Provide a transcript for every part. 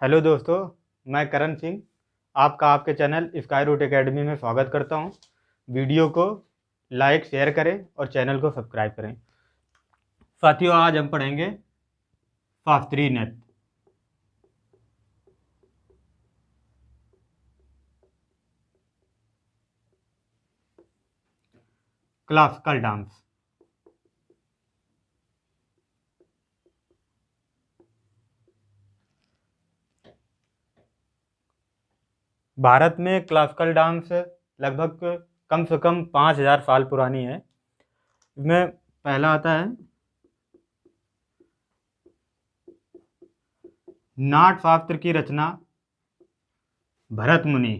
Hello दोस्तों, मैं करण सिंह आपका आपके चैनल स्काई रूट एकेडमी में स्वागत करता हूं। वीडियो को लाइक शेयर करें और चैनल को सब्सक्राइब करें। साथियों, आज हम पढ़ेंगे शास्त्रीय नृत्य। Classical dance. भारत में क्लासिकल डांस लगभग कम से कम 5000 साल पुरानी है। इसमें पहला आता है नाट्य शास्त्र की रचना भरत मुनि।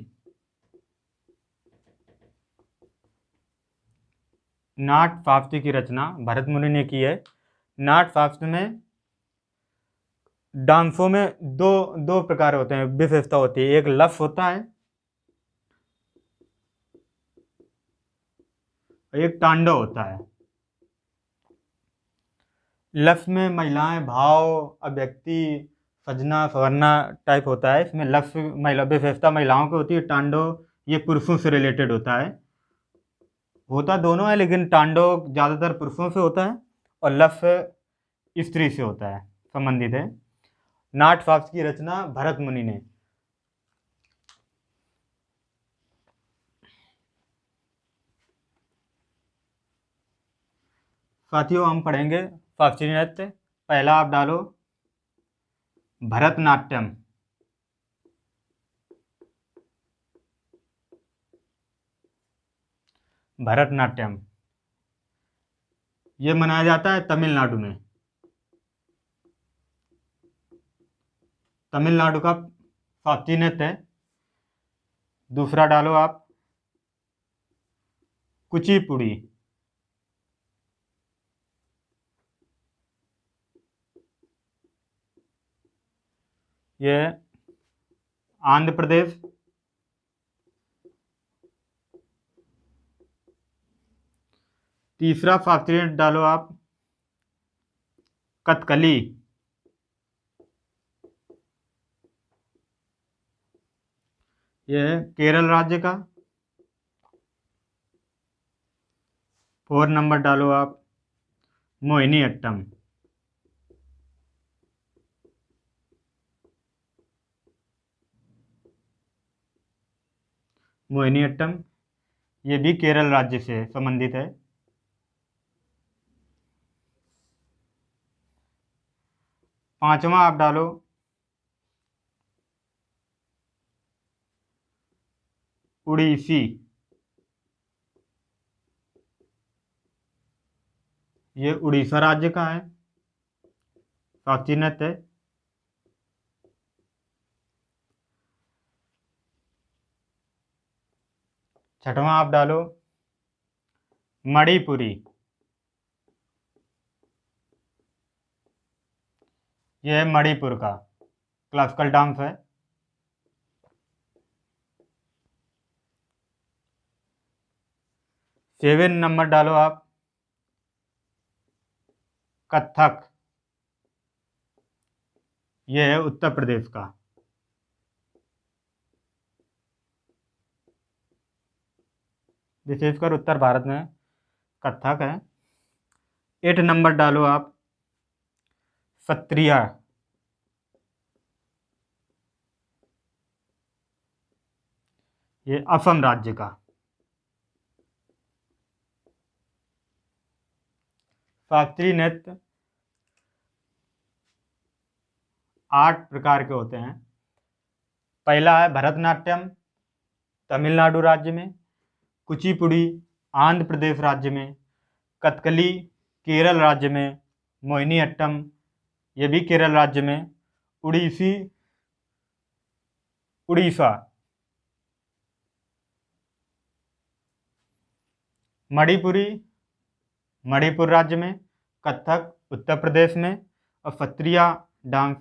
नाट्य शास्त्र की रचना भरत मुनि ने की है। नाट्य शास्त्र में डांसों में दो दो प्रकार होते हैं, विशेषता होती है। एक लफ होता है, एक तांडव होता है। लफ्ज में महिलाएं भाव, अभिव्यक्ति, सजना संवरना टाइप होता है। इसमें लफ्ज महिला विशेषता महिलाओं की होती है। तांडव ये पुरुषों से रिलेटेड होता है। होता दोनों है, लेकिन तांडव ज़्यादातर पुरुषों से होता है और लफ्ज स्त्री से होता है, संबंधित है। नाट्य शास्त्र की रचना भरत मुनि ने। साथियों, हम पढ़ेंगे शास्त्रीय नृत्य। पहला आप डालो भरतनाट्यम। भरतनाट्यम ये मनाया जाता है तमिलनाडु में। तमिलनाडु का शास्त्रीय नृत्य है। दूसरा डालो आप कुचिपुड़ी। ये आंध्र प्रदेश। तीसरा शास्त्रीय नृत्य डालो आप कथकली। यह है केरल राज्य का। 4 नंबर डालो आप मोहिनी अट्टम। मोहिनी अट्टम ये भी केरल राज्य से संबंधित है। पांचवा आप डालो उड़ीसी। ये उड़ीसा राज्य का है, शास्त्रीय नृत्य है। छठवां आप डालो मणिपुरी। यह है मणिपुर का क्लासिकल डांस है। 7 नंबर डालो आप कथक। यह है उत्तर प्रदेश का। विशेषकर उत्तर भारत में कथक है। 8 नंबर डालो आप सत्रिया। ये असम राज्य का। शास्त्रीय नृत्य 8 प्रकार के होते हैं। पहला है भरतनाट्यम, तमिलनाडु राज्य में। कुचिपुड़ी आंध्र प्रदेश राज्य में। कथकली केरल राज्य में। मोहिनी अट्टम ये भी केरल राज्य में। उड़ीसी उड़ीसा। मणिपुरी मणिपुर राज्य में। कथक उत्तर प्रदेश में। और सत्रिया डांस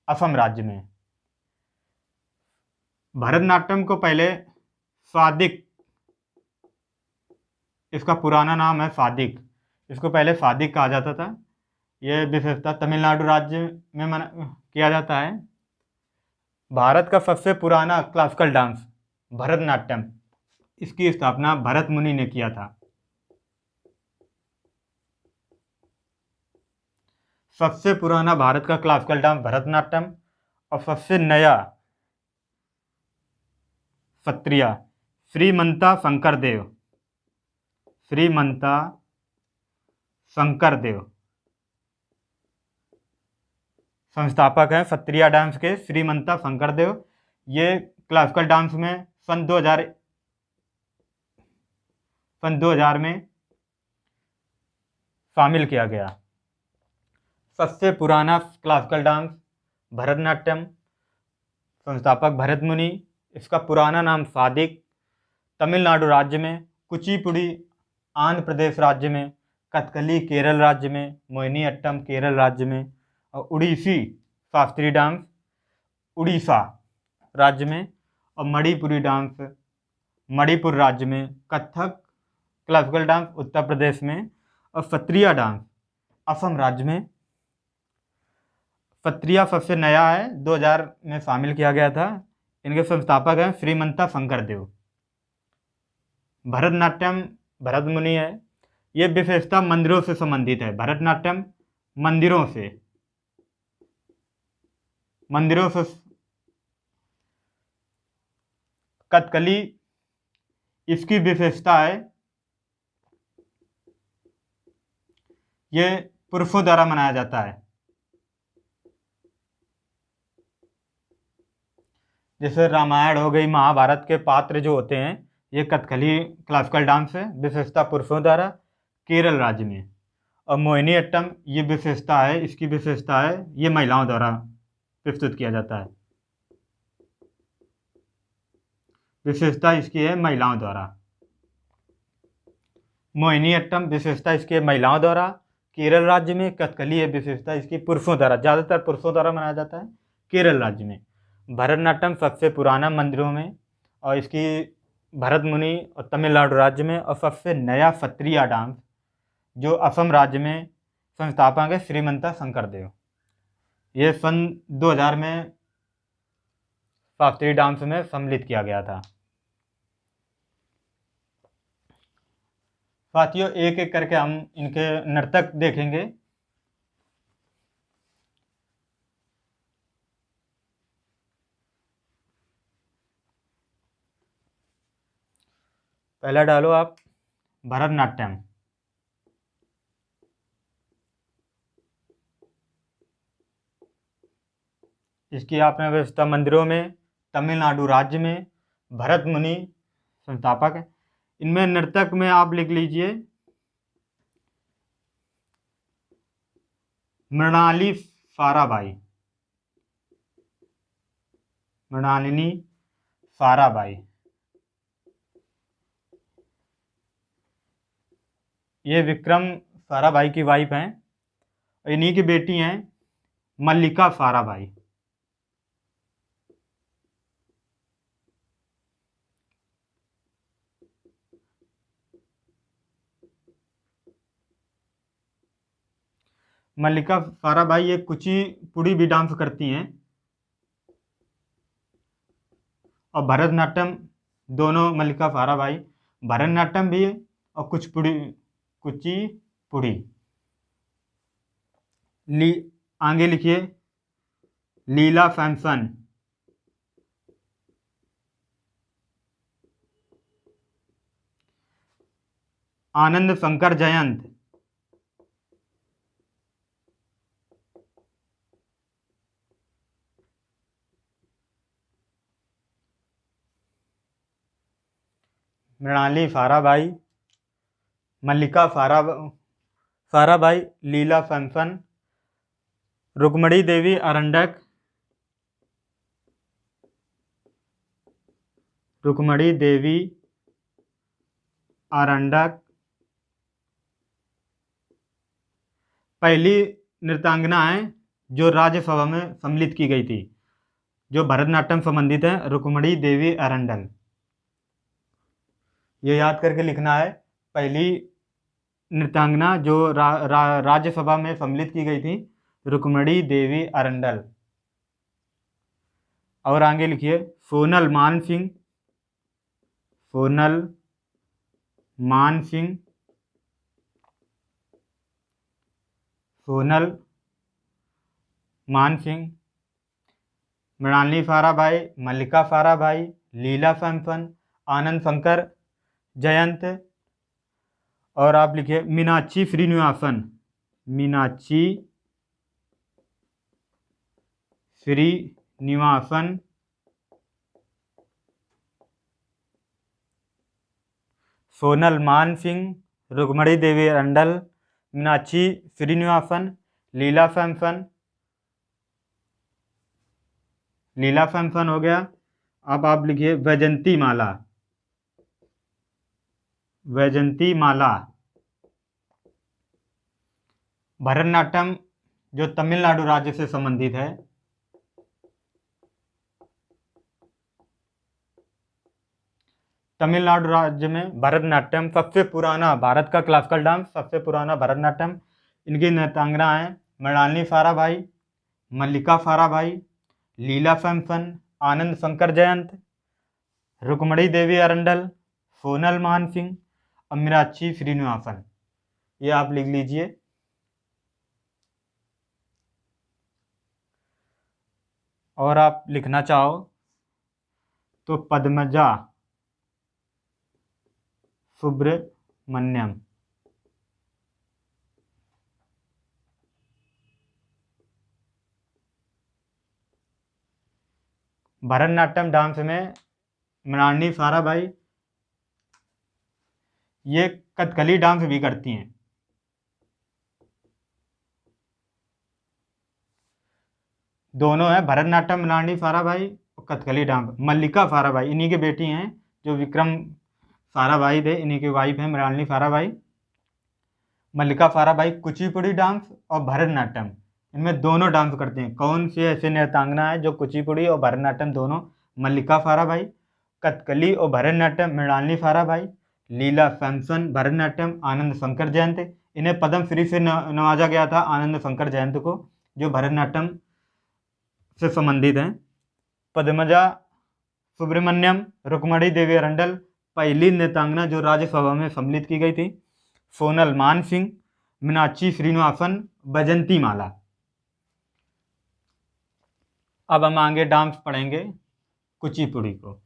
असम राज्य में। भरतनाट्यम को पहले सादिक, इसका पुराना नाम है सादिक, इसको पहले सादिक कहा जाता था। यह विशेषता तमिलनाडु राज्य में किया जाता है। भारत का सबसे पुराना क्लासिकल डांस भरतनाट्यम, इसकी स्थापना भरत मुनि ने किया था। सबसे पुराना भारत का क्लासिकल डांस भरतनाट्यम, और सबसे नया सत्रिया श्रीमंता शंकरदेव। श्रीमंता शंकरदेव संस्थापक हैं सत्रिया डांस के, श्रीमंता शंकरदेव। ये क्लासिकल डांस में सन 2000 में शामिल किया गया। सबसे पुराना क्लासिकल डांस भरतनाट्यम, संस्थापक भरत मुनि। इसका पुराना नाम सादिक, तमिलनाडु राज्य में, कुचिपुड़ी आंध्र प्रदेश राज्य में, कथकली केरल राज्य में, मोहिनीअट्टम केरल राज्य में, और उड़ीसी शास्त्रीय डांस उड़ीसा राज्य में, और मणिपुरी डांस मणिपुर राज्य में, कथक क्लासिकल डांस उत्तर प्रदेश में, और सत्रिया डांस असम राज्य में। सत्रिया सबसे नया है, 2000 में शामिल किया गया था। इनके संस्थापक हैं श्रीमंता शंकरदेव। भरतनाट्यम भरत मुनि है। ये विशेषता मंदिरों से संबंधित है। भरतनाट्यम मंदिरों से कथकली इसकी विशेषता है, ये पुरुषों द्वारा मनाया जाता है। जैसे रामायण हो गई, महाभारत के पात्र जो होते हैं, ये कथकली क्लासिकल डांस है, विशेषता पुरुषों द्वारा, केरल राज्य में। और मोहिनीअट्टम ये विशेषता है, इसकी विशेषता है ये महिलाओं द्वारा प्रस्तुत किया जाता है। विशेषता इसकी है महिलाओं द्वारा। मोहिनीअट्टम विशेषता इसकी है महिलाओं द्वारा केरल राज्य में। कथकली है विशेषता इसकी पुरुषों द्वारा, ज़्यादातर पुरुषों द्वारा मनाया जाता है केरल राज्य में। भरतनाट्यम सबसे पुराना मंदिरों में, और इसकी भरत मुनि और तमिलनाडु राज्य में। और सबसे नया सत्रिया डांस जो असम राज्य में संस्थापक है श्रीमंता शंकरदेव। ये सन 2000 में शास्त्रीय डांस में सम्मिलित किया गया था। साथियों, एक एक करके हम इनके नर्तक देखेंगे। पहला डालो आप भरतनाट्यम। इसकी आपने व्यवस्था मंदिरों में, तमिलनाडु राज्य में, भरत मुनि संस्थापक है। इनमें नर्तक में आप लिख लीजिए मृणाली साराभाई, मृणालिनी साराभाई। ये विक्रम साराभाई की वाइफ हैं। इन्हीं की बेटी हैं मल्लिका साराभाई। मल्लिका साराभाई ये कुचिपुड़ी भी डांस करती हैं, और भरतनाट्यम, दोनों मल्लिका साराभाई भरतनाट्यम भी और कुचिपुड़ी। आगे लिखिए लीला सैमसन, आनंद शंकर जयंत, मृणाली साराभाई, मल्लिका साराभाई, लीला सैमसन, रुक्मणी देवी अरंडक, रुक्मणी देवी अरंडक पहली नृत्यांगना है जो राज्यसभा में सम्मिलित की गई थी। जो भरतनाट्यम संबंधित है, रुक्मणी देवी अरंडल। ये याद करके लिखना है, पहली नृत्यांगना जो राज्यसभा में सम्मिलित की गई थी, रुक्मणी देवी अरंडल। और आगे लिखिए सोनल मानसिंह, सोनल मानसिंह, सोनल मानसिंह, मृणालिनी साराभाई, मल्लिका साराभाई, लीला सैमसन, आनंद शंकर जयंत। और आप लिखिए मीनाक्षी श्रीनिवासन, मीनाक्षी श्रीनिवासन, सोनल मानसिंह, रुक्मणी देवी अरंडल, मीनाक्षी श्रीनिवासन, लीला सैमसन, लीला सैमसन हो गया। अब आप लिखिए वैजंती माला, वैजंती माला। भरतनाट्यम जो तमिलनाडु राज्य से संबंधित है, तमिलनाडु राज्य में भरतनाट्यम सबसे पुराना, भारत का क्लासिकल डांस सबसे पुराना भरतनाट्यम। इनकी नृत्यांगना है मृणालिनी साराभाई, मल्लिका साराभाई, लीला सैमसन, आनंद शंकर जयंत, रुक्मणी देवी अरंडल, सोनल मानसिंह और मीनाक्षी श्रीनिवासन। ये आप लिख लीजिए। और आप लिखना चाहो तो पद्मजा सुब्रमण्यम, भरतनाट्यम डांस में मृणालिनी साराभाई ये कथकली डांस भी करती हैं। दोनों है भरतनाट्यम मृणालिनी साराभाई और कथकली डांस मल्लिका साराभाई, इन्हीं के बेटी हैं जो विक्रम साराभाई थे, इन्हीं की वाइफ है मृणालिनी साराभाई। मल्लिका साराभाई कुचिपुड़ी डांस और भरतनाट्यम, इनमें दोनों डांस करते हैं। कौन सी ऐसे नृत्यांगना है जो कुचिपुड़ी और भरतनाट्यम दोनों? मल्लिका साराभाई। कथकली और भरतनाट्यम मृणालिनी साराभाई। लीला सैमसन भरतनाट्यम आनंद शंकर जयंत। इन्हें पद्मश्री से नवाजा गया था आनंद शंकर जयंत को, जो भरतनाट्यम से संबंधित हैं। पद्मजा सुब्रमण्यम, रुक्मणी देवी अरंडल पहली नृत्यांगना जो राज्यसभा में सम्मिलित की गई थी। सोनल मानसिंह, मीनाक्षी श्रीनिवासन, वैजंती माला। अब हम आगे डांस पढ़ेंगे कुचिपुड़ी को।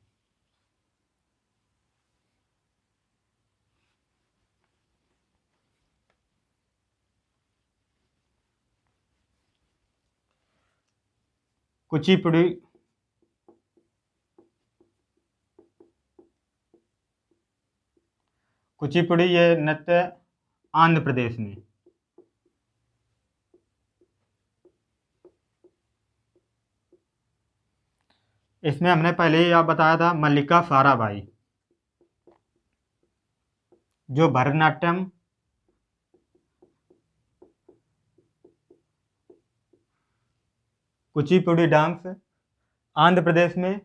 कुचिपुड़ी कुचिपुड़ी ये नृत्य आंध्र प्रदेश में, इसमें हमने पहले ही आप बताया था मल्लिका साराभाई जो भरतनाट्यम कुचिपुड़ी डांस आंध्र प्रदेश में,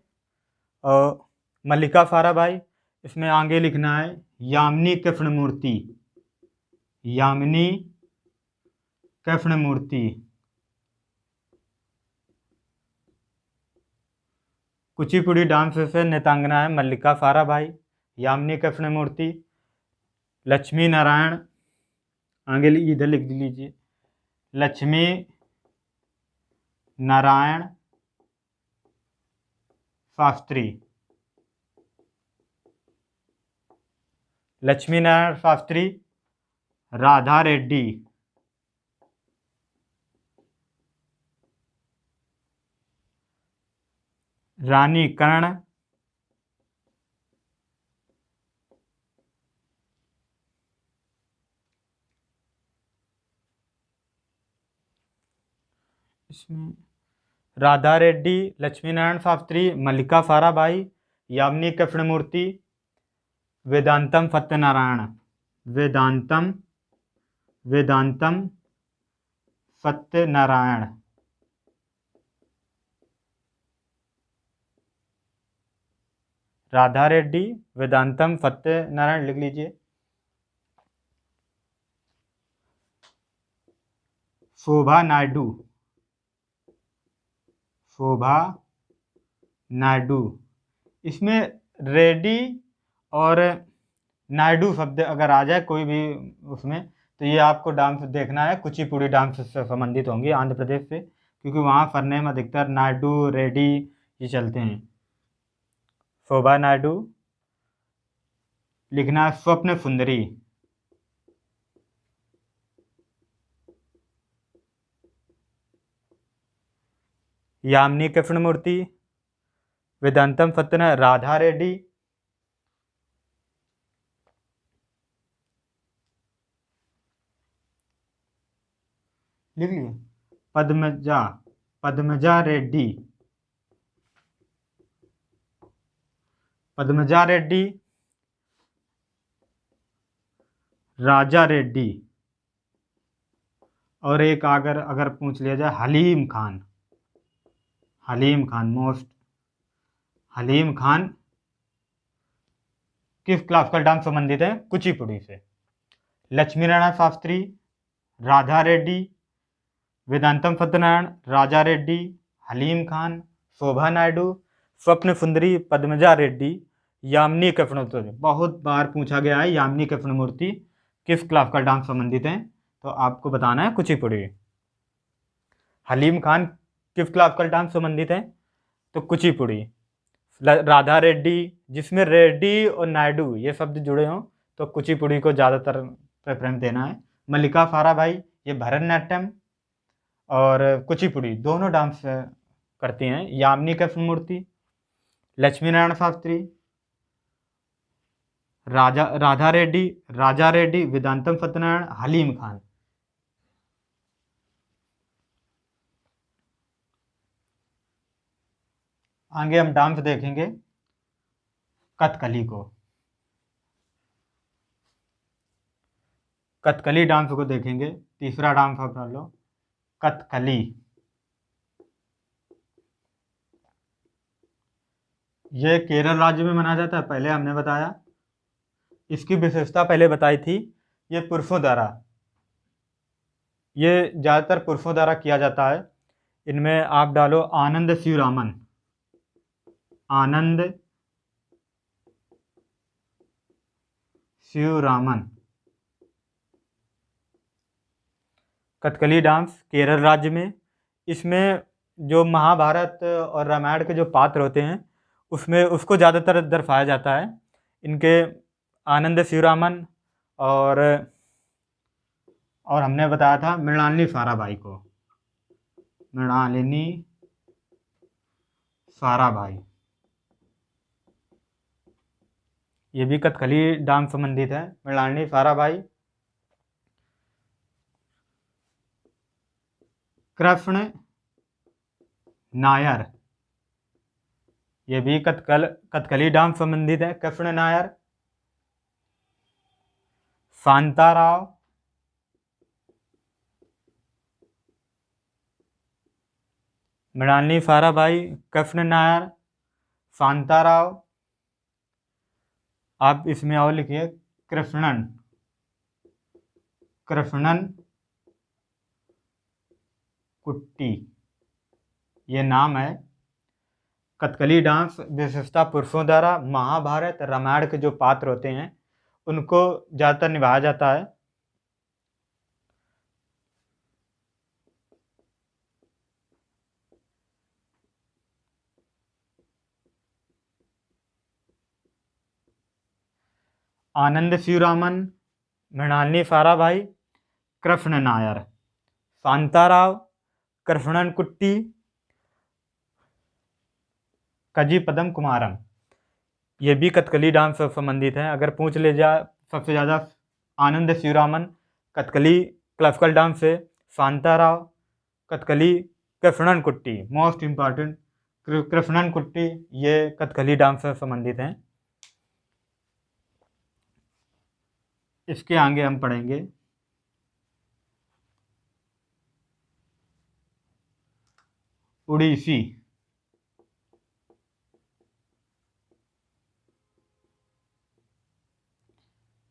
और मल्लिका साराभाई इसमें आगे लिखना है यामिनी कृष्णमूर्ति, यामिनी कृष्णमूर्ति। कुचिपुड़ी डांस से नृत्यांगना है मल्लिका साराभाई, यामिनी कृष्णमूर्ति, लक्ष्मी नारायण। आगे इधर लिख लीजिए लक्ष्मी नारायण शास्त्री, लक्ष्मी नारायण शास्त्री, राधा रेड्डी, रानी कर्ण, इसमें राधा रेड्डी, लक्ष्मी नारायण शास्त्री, मल्लिका साराभाई, यामिनी कृष्णमूर्ति, वेदांतम सत्यनारायण, वेदांतम वेदांतम सत्यनारायण। राधा रेड्डी, वेदांतम सत्यनारायण लिख लीजिए। शोभा नायडू, शोभा नायडू। इसमें रेड्डी और नायडू शब्द अगर आ जाए कोई भी उसमें, तो ये आपको डांस देखना है, कुचिपुड़ी डांस से संबंधित होंगी आंध्र प्रदेश से, क्योंकि वहाँ सरनेम अधिकतर नायडू रेड्डी ये चलते हैं। शोभा नायडू। लिखना है स्वप्न सुंदरी। यामिनी कृष्णमूर्ति। वेदांतम सत्यनारायण। राधा रेड्डी। लिख लिए। पद्मजा। पद्मजा रेड्डी। पद्मजा रेड्डी। राजा रेड्डी। और एक अगर अगर पूछ लिया जाए, हलीम खान। हलीम खान मोस्ट। हलीम खान किस क्लासिकल डांस संबंधित है? कुचिपुड़ी से। लक्ष्मी नारायण शास्त्री। राधा रेड्डी। वेदांतम सत्यनारायण। राजा रेड्डी। हलीम खान। शोभा नायडू। स्वप्न सुंदरी। पद्मजा रेड्डी। यामिनी कृष्णमूर्ति। बहुत बार पूछा गया है यामिनी कृष्णमूर्ति किस क्लासिकल डांस संबंधित हैं, तो आपको बताना है कुचिपुड़ी। हलीम खान किस क्लासिकल डांस संबंधित है? तो कुचिपुड़ी। राधा रेड्डी, जिसमें रेड्डी और नायडू ये शब्द जुड़े हों, तो कुचिपुड़ी को ज़्यादातर प्रेफरेंस देना है। मल्लिका साराभाई ये भरतनाट्यम और कुचिपुड़ी दोनों डांस करती हैं। यामिनी कृष्णमूर्ति, लक्ष्मी नारायण शास्त्री, राधा रेड्डी, राजा रेड्डी, वेदांतम सत्यनारायण, हलीम खान। आगे हम डांस देखेंगे कथकली को। कथकली डांस को देखेंगे। तीसरा डांस आप डाल लो, कथकली। ये केरल राज्य में मनाया जाता है, पहले हमने बताया। इसकी विशेषता पहले बताई थी, ये पुरुषों द्वारा, ये ज़्यादातर पुरुषों द्वारा किया जाता है। इनमें आप डालो आनंद शिवरामन। आनंद शिवरामन। कथकली डांस केरल राज्य में। इसमें जो महाभारत और रामायण के जो पात्र होते हैं उसमें उसको ज़्यादातर दर्शाया जाता है। इनके आनंद शिवरामन और हमने बताया था मृणालिनी साराभाई को। मृणालिनी साराभाई ये भी कथकली डांस संबंधित है। मृणालिनी साराभाई। कृष्ण नायर ये भी कथकली डांस संबंधित है। कृष्ण नायर। शांताराव। मृणालिनी साराभाई, कृष्ण नायर, शांताराव। आप इसमें और लिखिए कृष्णन। कृष्णन कुट्टी ये नाम है। कथकली डांस विशेषता पुरुषों द्वारा महाभारत रामायण के जो पात्र होते हैं उनको ज़्यादातर निभाया जाता है। आनंद शिवरामन, मृणालिनी साराभाई, कृष्ण नायर, शांताराव, कृष्णन कुट्टी, कजी पदम कुमारम ये भी कथकली डांस से संबंधित है। अगर पूछ ले जाए सबसे ज़्यादा आनंद शिवरामन कथकली क्लासिकल डांस से, शांताराव कथकली, कृष्णन कुट्टी मोस्ट इम्पॉर्टेंट, कृष्णन कुट्टी ये कथकली डांस से संबंधित हैं। इसके आगे हम पढ़ेंगे उड़ीसी।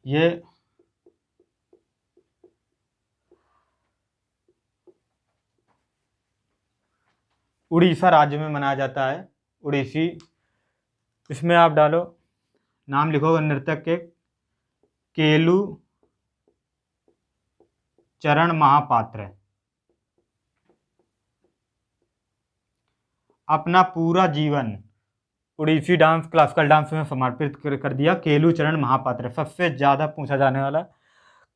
ये उड़ीसा राज्य में मनाया जाता है। उड़ीसी। इसमें आप डालो, नाम लिखोगे नृतक के, केलू चरण महापात्र। अपना पूरा जीवन उड़ीसी डांस, क्लासिकल डांस में समर्पित कर दिया। केलू चरण महापात्र सबसे ज़्यादा पूछा जाने वाला।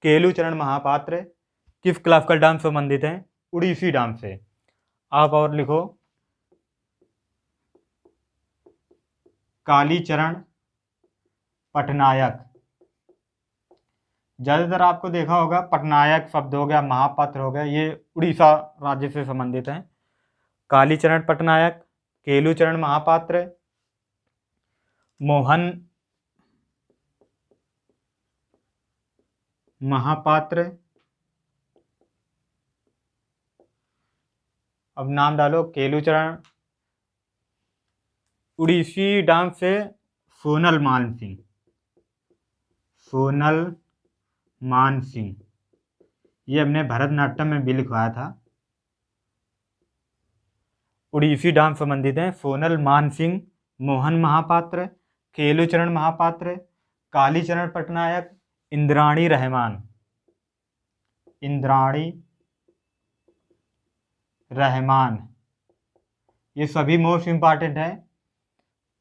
केलू चरण महापात्र किस क्लासिकल डांस से संबंधित हैं? उड़ीसी डांस से। आप और लिखो, कालीचरण पटनायक। ज़्यादातर आपको देखा होगा पटनायक शब्द हो गया, महापात्र हो गया, ये उड़ीसा राज्य से संबंधित हैं। कालीचरण पटनायक, केलूचरण महापात्र, मोहन महापात्र। अब नाम डालो, केलूचरण। उड़ीसी डांस से सोनल मानसिंह, सोनल मानसिंह, ये हमने भरतनाट्यम में भी लिखवाया था। उड़ीसी डांस संबंधित हैं सोनल मानसिंह, मोहन महापात्र, केलूचरण महापात्र, कालीचरण पटनायक, इंद्राणी रहमान। इंद्राणी रहमान, ये सभी मोस्ट इंपॉर्टेंट है,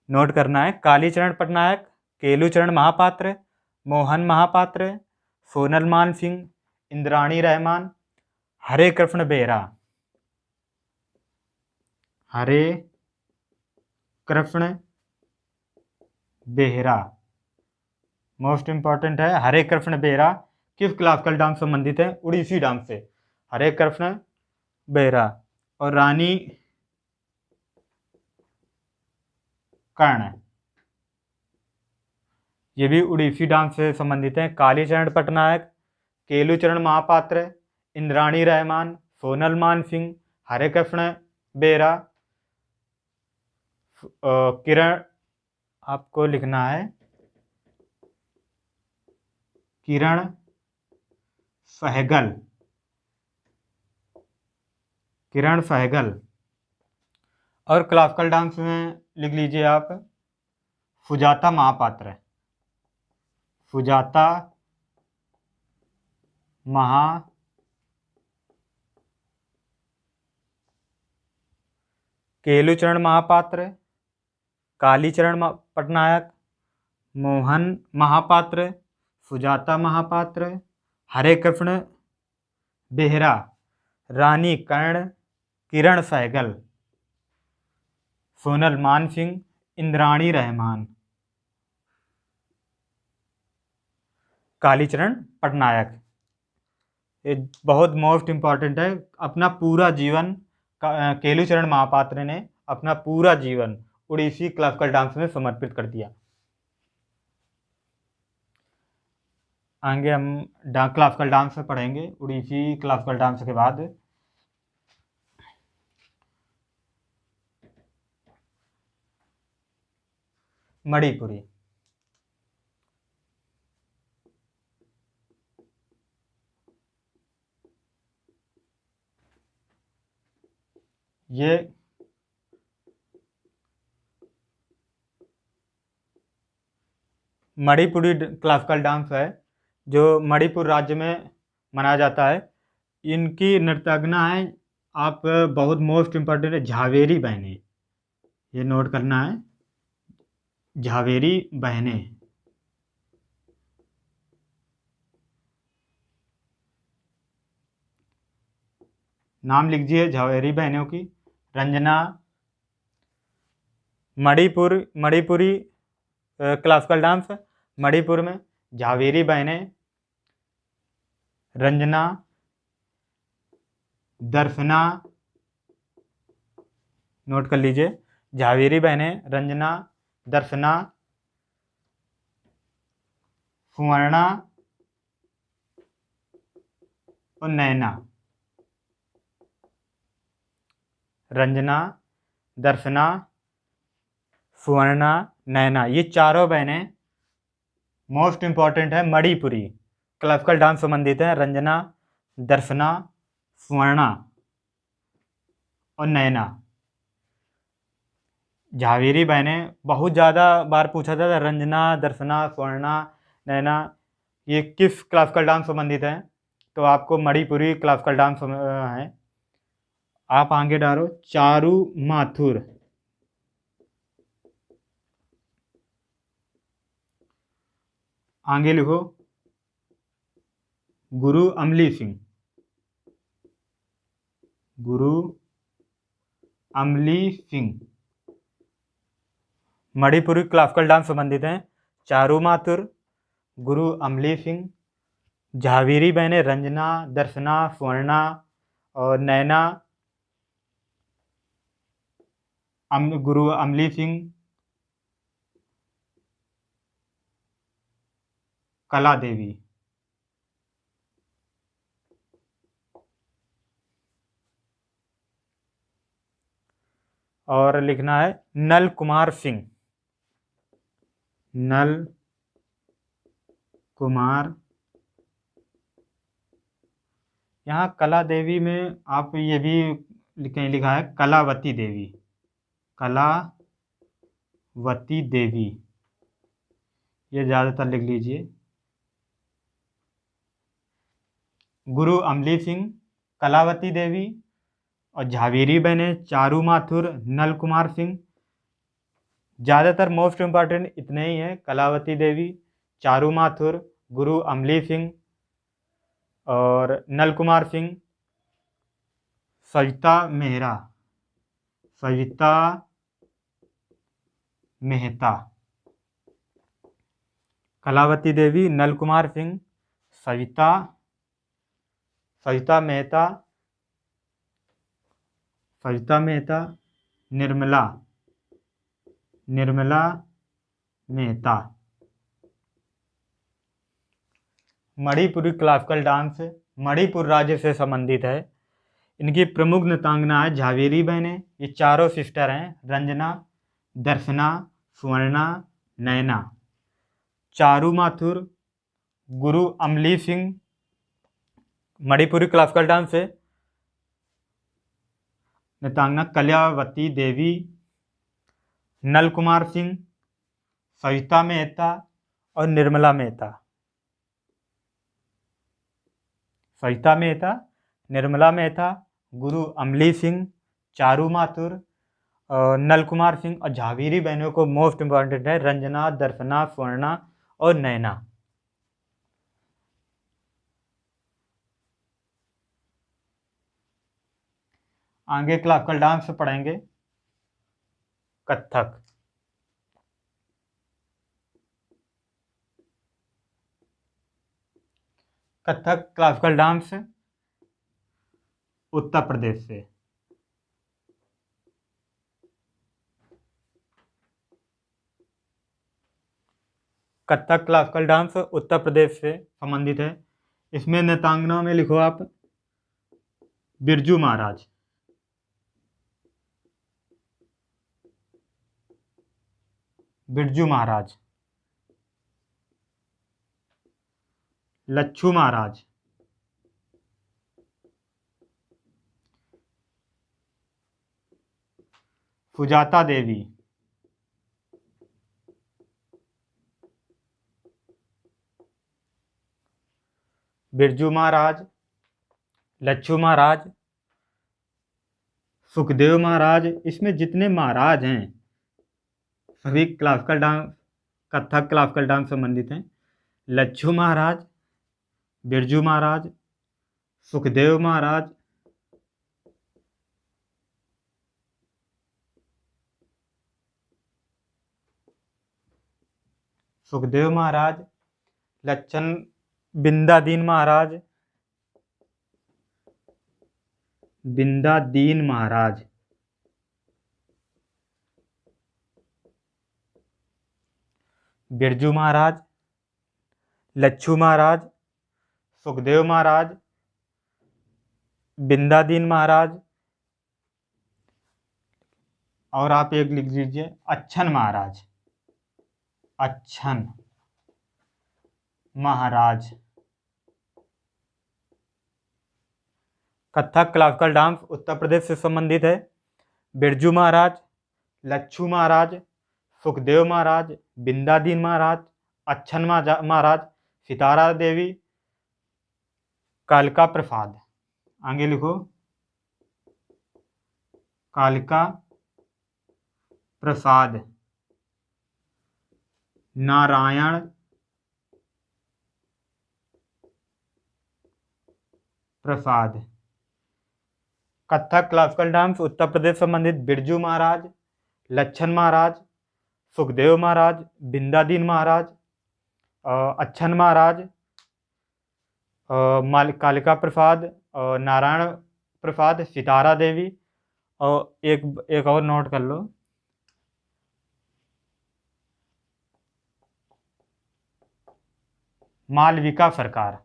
नोट करना है। कालीचरण पटनायक, केलूचरण महापात्र, मोहन महापात्र, सोनल मानसिंह, इंद्राणी रहमान, हरे कृष्ण बेहरा। हरे कृष्ण बेहरा मोस्ट इंपॉर्टेंट है। हरे कृष्ण बेहरा किस क्लासिकल डांस संबंधित है? उड़ीसी डांस से, हरे कृष्ण बेहरा। और रानी कर्ण, ये भी उड़ीसी डांस से संबंधित हैं। कालीचरण पटनायक, केलूचरण महापात्र, इंद्राणी रहमान, सोनल मानसिंह, हरे कृष्ण बेहरा। किरण, आपको लिखना है किरण सहगल, किरण सहगल। और क्लासिकल डांस में लिख लीजिए आप, सुजाता महापात्र, सुजाता महा केलूचरण महापात्र, कालीचरण पटनायक, मोहन महापात्र, सुजाता महापात्र, हरे कृष्ण बेहरा, रानी कर्ण, किरण सहगल, सोनल मानसिंह, इंद्राणी रहमान, कालीचरण पटनायक। ये बहुत मोस्ट इम्पॉर्टेंट है। अपना पूरा जीवन केलूचरण महापात्र ने अपना पूरा जीवन उड़ीसी क्लासिकल डांस में समर्पित कर दिया। आगे हम क्लासिकल डांस से पढ़ेंगे। उड़ीसी क्लासिकल डांस के बाद मणिपुरी। ये मणिपुरी क्लासिकल डांस है जो मणिपुर राज्य में मनाया जाता है। इनकी नर्तकना है, आप बहुत मोस्ट इम्पोर्टेंट है, झावेरी बहनें। ये नोट करना है, झावेरी बहनें। नाम लिख दिए झावेरी बहनों की। रंजना, मणिपुरी क्लासिकल डांस मणिपुर में झावेरी बहनें, रंजना, दर्शना, नोट कर लीजिए, झावेरी बहनें, रंजना, दर्शना, सुवर्णा और नैना। रंजना, दर्शना, सुवर्णा, नैना, ये चारों बहनें मोस्ट इम्पॉर्टेंट है, मणिपुरी क्लासिकल डांस संबंधित है। रंजना, दर्शना, सुवर्णा और नैना, झावेरी बहनें बहुत ज़्यादा बार पूछा था, रंजना, दर्शना, स्वर्णा, नैना, ये किस क्लासिकल डांस संबंधित है? तो आपको मणिपुरी क्लासिकल डांस है। आप आगे डालो चारू माथुर। आगे लिखो गुरु अमली सिंह। गुरु अमली सिंह मणिपुरी क्लासिकल डांस संबंधित हैं। चारू माथुर, गुरु अमली सिंह, झावेरी बहनें रंजना, दर्शना, स्वर्णा और नैना, गुरु अमली सिंह, कला देवी। और लिखना है नल कुमार सिंह। नल कुमार। यहाँ कला देवी में आप ये भी कहीं लिखा है कलावती देवी। कलावती देवी, ये ज़्यादातर लिख लीजिए। गुरु अमली सिंह, कलावती देवी और झावेरी बहनें चारू माथुर, नल कुमार सिंह। ज़्यादातर मोस्ट इम्पॉर्टेंट इतने ही हैं, कलावती देवी, चारू माथुर, गुरु अमली सिंह और नल कुमार सिंह। सविता मेहरा, सविता मेहता, कलावती देवी, नल कुमार सिंह, सविता मेहता, निर्मला मेहता। मणिपुरी क्लासिकल डांस मणिपुर राज्य से संबंधित है। इनकी प्रमुख नृत्यांगना है झावेरी बहनें, ये चारों सिस्टर हैं, रंजना, दर्शना, स्वर्णा, नैना। चारू माथुर, गुरु अमली सिंह मणिपुरी क्लासिकल डांस से नृत्यांगना, कलावती देवी, नल कुमार सिंह, सविता मेहता और निर्मला मेहता। सविता मेहता, निर्मला मेहता, गुरु अमली सिंह, चारू माथुर और नल कुमार सिंह। और झावेरी बहनों को मोस्ट इम्पॉर्टेंट है रंजना, दर्शना, स्वर्णा और नैना। आगे क्लासिकल डांस पढ़ेंगे कथक। कथक क्लासिकल डांस उत्तर प्रदेश से। कथक क्लासिकल डांस उत्तर प्रदेश से संबंधित है। इसमें नृत्यांगनाओं में लिखो आप बिरजू महाराज, बिरजू महाराज, लच्छू महाराज, सुजाता देवी, बिरजू महाराज, लच्छू महाराज, सुखदेव महाराज। इसमें जितने महाराज हैं सभी classical dance, Kathak classical dance संबंधित हैं। लच्छू महाराज, बिरजू महाराज, सुखदेव महाराज, सुखदेव महाराज, लच्छन बिंदादीन महाराज, बिंदादीन महाराज, बिरजू महाराज, लच्छू महाराज, सुखदेव महाराज, बिंदादीन महाराज और आप एक लिख लीजिए अच्छन महाराज, अच्छन महाराज। कथक क्लासिकल डांस उत्तर प्रदेश से संबंधित है। बिरजू महाराज, लच्छू महाराज, सुखदेव महाराज, बिंदादीन महाराज, अच्छन महाराज, सितारा देवी, कालिका प्रसाद। आगे लिखो, कालिका प्रसाद, नारायण प्रसाद। कथक क्लासिकल डांस उत्तर प्रदेश संबंधित बिरजू महाराज, लच्छन महाराज, सुखदेव महाराज, बिंदादीन महाराज, अच्छन महाराज, कालिका प्रसाद, नारायण प्रसाद, सितारा देवी। और एक और नोट कर लो, मालविका सरकार।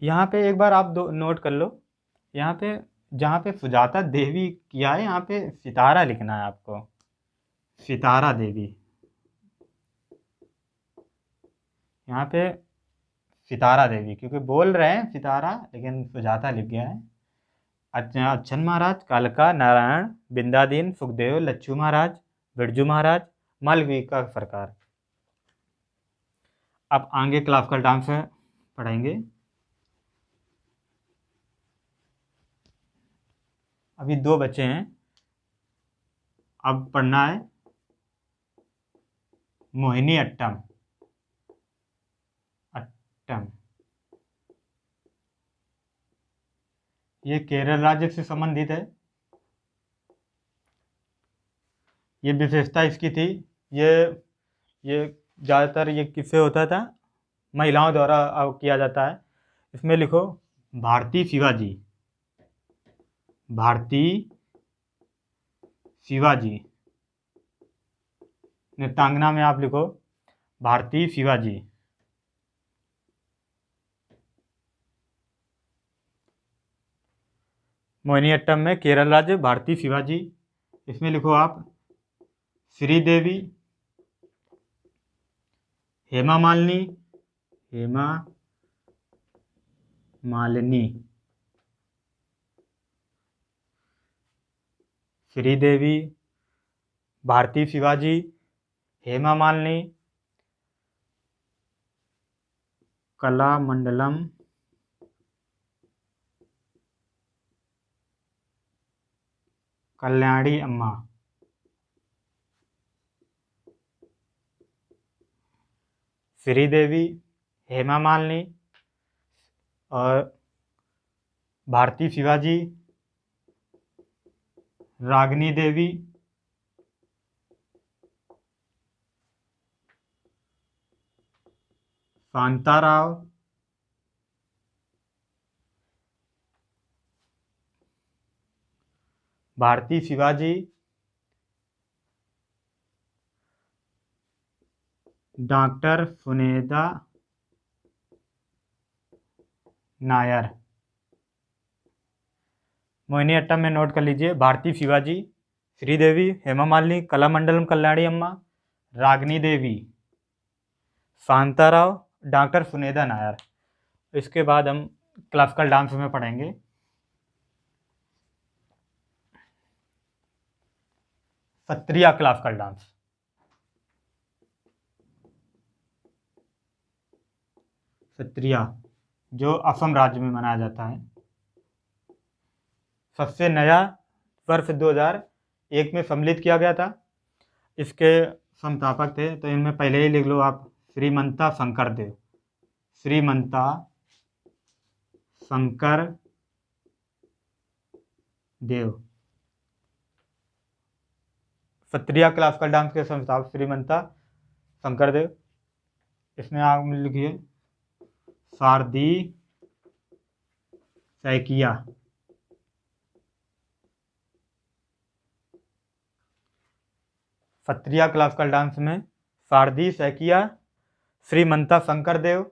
यहाँ पे एक बार आप दो नोट कर लो, यहाँ पे जहाँ पे सुजाता देवी किया है, यहाँ पे सितारा लिखना है आपको, सितारा देवी। यहाँ पे सितारा देवी, क्योंकि बोल रहे हैं सितारा लेकिन सुजाता लिख गया है। अच्छन महाराज, कालिका, नारायण, बिंदादीन, सुखदेव, लच्छू महाराज, बिरजू महाराज, मालविका सरकार। अब आगे क्लासिकल डांस पढ़ेंगे। अभी 2 बच्चे हैं, अब पढ़ना है मोहिनी अट्टम। अट्टम ये केरल राज्य से संबंधित है। ये विशेषता इसकी थी, ये ज़्यादातर ये किससे होता था, महिलाओं द्वारा किया जाता है। इसमें लिखो, भारती शिवाजी, भारती शिवाजी। नृत्यांगना में आप लिखो, भारती शिवाजी। मोहिनीअट्टम में केरल राज्य, भारती शिवाजी। इसमें लिखो आप, श्रीदेवी, हेमा मालिनी, हेमा मालिनी, श्रीदेवी, भारती शिवाजी, हेमा मालिनी, कलामंडलम, कल्याणी अम्मा। श्रीदेवी, हेमा मालिनी और भारती शिवाजी, रागिनी देवी, शांताराव, भारती शिवाजी, डॉक्टर सुनेदा नायर। मोहिनीअट्टम में नोट कर लीजिए, भारती शिवाजी, श्रीदेवी, हेमा मालिनी, कलामंडलम कल्याणी अम्मा, रागिनी देवी, शांताराव, डॉक्टर सुनेदा नायर। इसके बाद हम क्लासिकल डांस में पढ़ेंगे। Sattriya classical dance. सत्रिया जो असम राज्य में मनाया जाता है। सबसे नया वर्ष 2001 में सम्मिलित किया गया था। इसके संस्थापक थे, तो इनमें पहले ही लिख लो आप, श्रीमंता शंकर देव, श्रीमंता शंकर देव। सत्रिया क्लासिकल डांस के संस्थापक श्रीमंता शंकर देव। इसमें आप लिखिए, शारदी सैकिया, सत्रिया क्लासिकल डांस में शारदी सैकिया, श्रीमंता शंकर देव,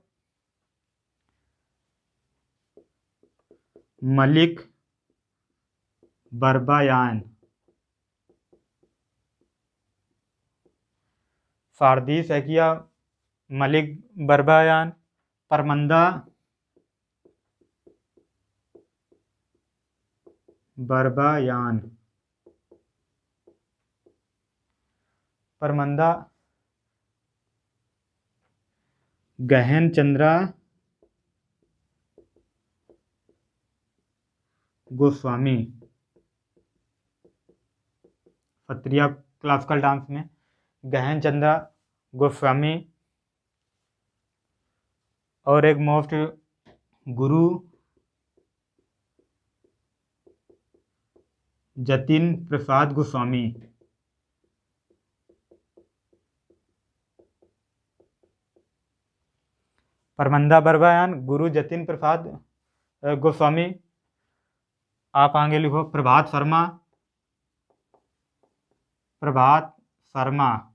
मलिक बरबायान, शारदी सैकिया, मलिक बरबायान, परमंदा बरबायान। परमंदा गहन चंद्रा गोस्वामी। सत्रिया क्लासिकल डांस में गहन चंद्रा गोस्वामी। और एक मोस्ट गुरु जतिन प्रसाद गोस्वामी। परमंदा बरबायान, गुरु जतिन प्रसाद गोस्वामी। आप आगे लिखो प्रभात शर्मा। प्रभात शर्मा,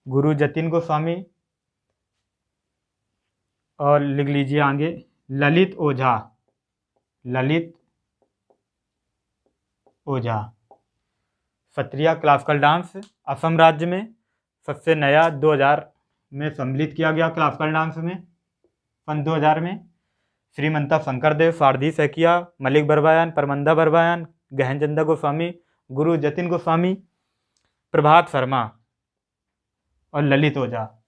गुरु जतिन गोस्वामी। और लिख लीजिए आगे ललित ओझा। ललित ओझा। सत्रिया क्लासिकल डांस असम राज्य में सबसे नया 2000 में सम्मिलित किया गया क्लासिकल डांस में। सन 2000 में श्रीमंता शंकरदेव, सारदी सैकिया, मलिक बरबायान, परमंदा बरबायान, गहन चंद्रा गोस्वामी, गुरु जतिन गोस्वामी, प्रभात शर्मा और ललित ओझा।